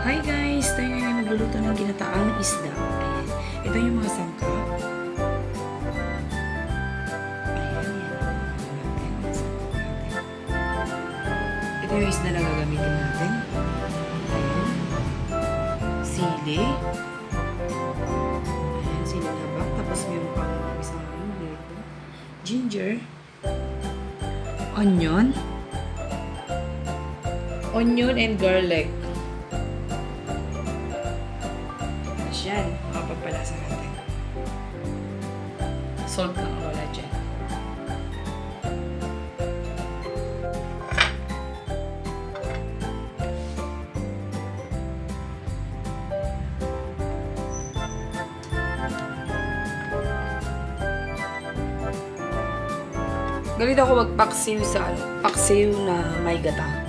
Hi guys! Tayo ngayon magluluto ng ginataang isda. Ayan. Ito yung mga sangkap. Ayan, yan. Ito yung isda na gagamitin natin. Ayan. Sili. Ayan, sili na bak. Tapos meron pang isang dito. Ginger. Onion. Onion and garlic. Yan, makapagpalasa natin. Salt lang wala dyan. Galit ako magpaksiw sa paksiw na may gata.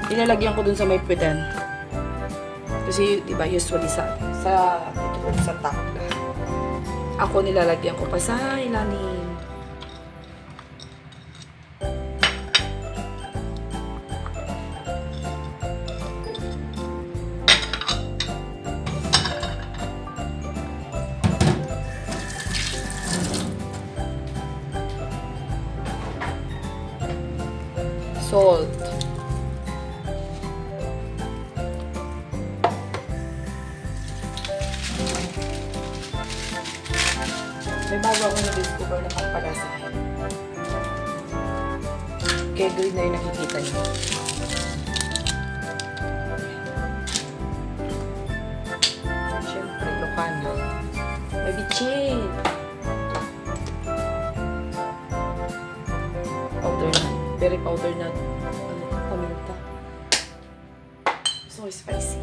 Ilalagyan ko dun sa may puwedan. Kasi, di ba, usually sa takla. Ako nilalagyan ko pa sa ilalim. Salt. May bago ako na-discover na pampalasahan. Kaya green na yung nakikita niyo. Siyempre, Lucana. May bitchin. Powder na. Very powder na. Paminta. So spicy.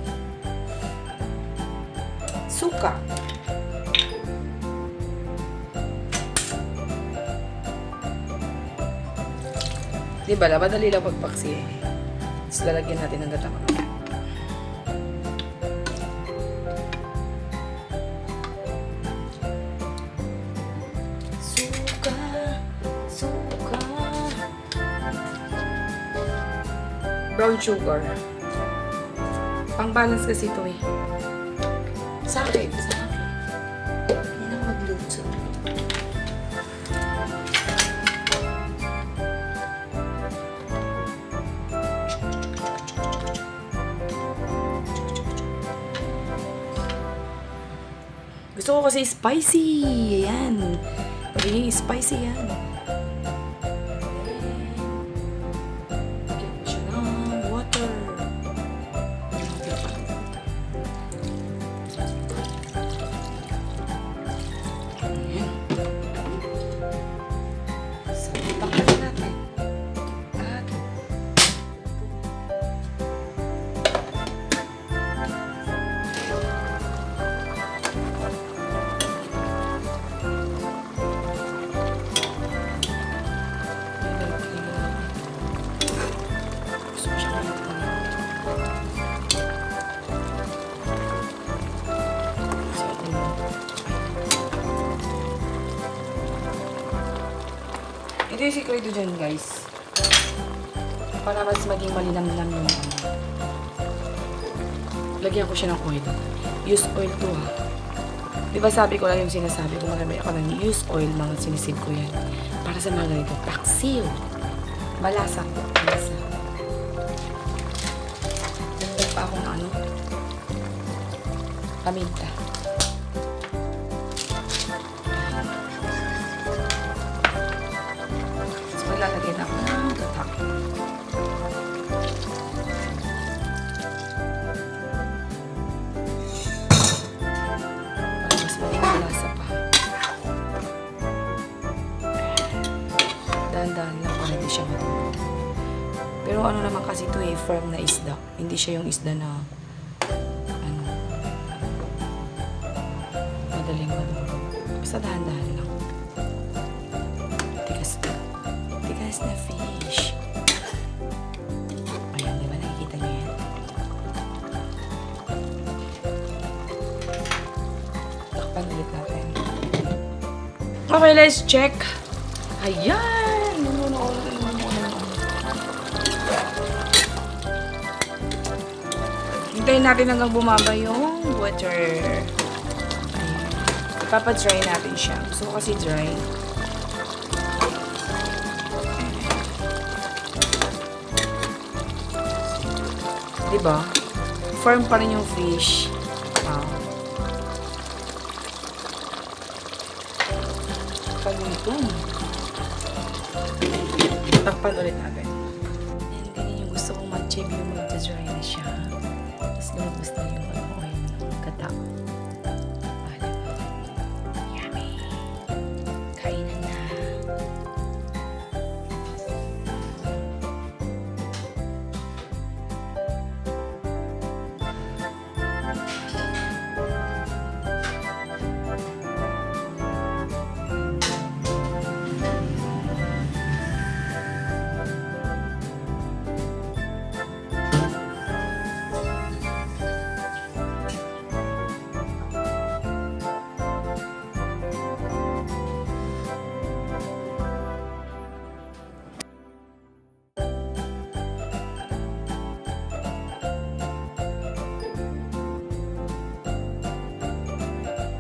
Suka. Diba, madali lang pagpaksi. Tapos lalagyan natin ng gata. Suka, suka. Brown sugar. Pang-balance kasi ito eh. Sa akin. Yan ang magluto. Gusto ko kasi spicy. Ayan. Pagiging spicy yan. Lagyan ko siya ng water. Ayan. So, takpan natin. At ito yung secret dyan, guys. Para mas maging malinamnam yung lagyan ko siya ng oil. Use oil to ha. Diba sabi ko lang yung sinasabi ko, marami ako ng use oil, mga sinisid ko yan. Para sa mga ganito, paksiw. Malasa po. Malasa. Dagdag pa akong ano, paminta. Lalagyan ako ng gata. Para mas malasa pa. Dahan-dahan lang para hindi siya matulog. Pero ano naman kasi ito eh, firm na isda. Hindi siya yung isda na ano, madaling matulog. Basta dahan-dahan lang. Tigas na fish. Ayan, di ba? Nakikita niyo yan? Takpan ulit natin. Okay, let's check. Ayan! Hintayin natin hanggang bumaba yung water. Ayan. Ipapa-dry natin siya. Gusto ko kasi dry. Diba? Firm pa rin yung fish. Wow. Pag ito. Takpan ulit natin.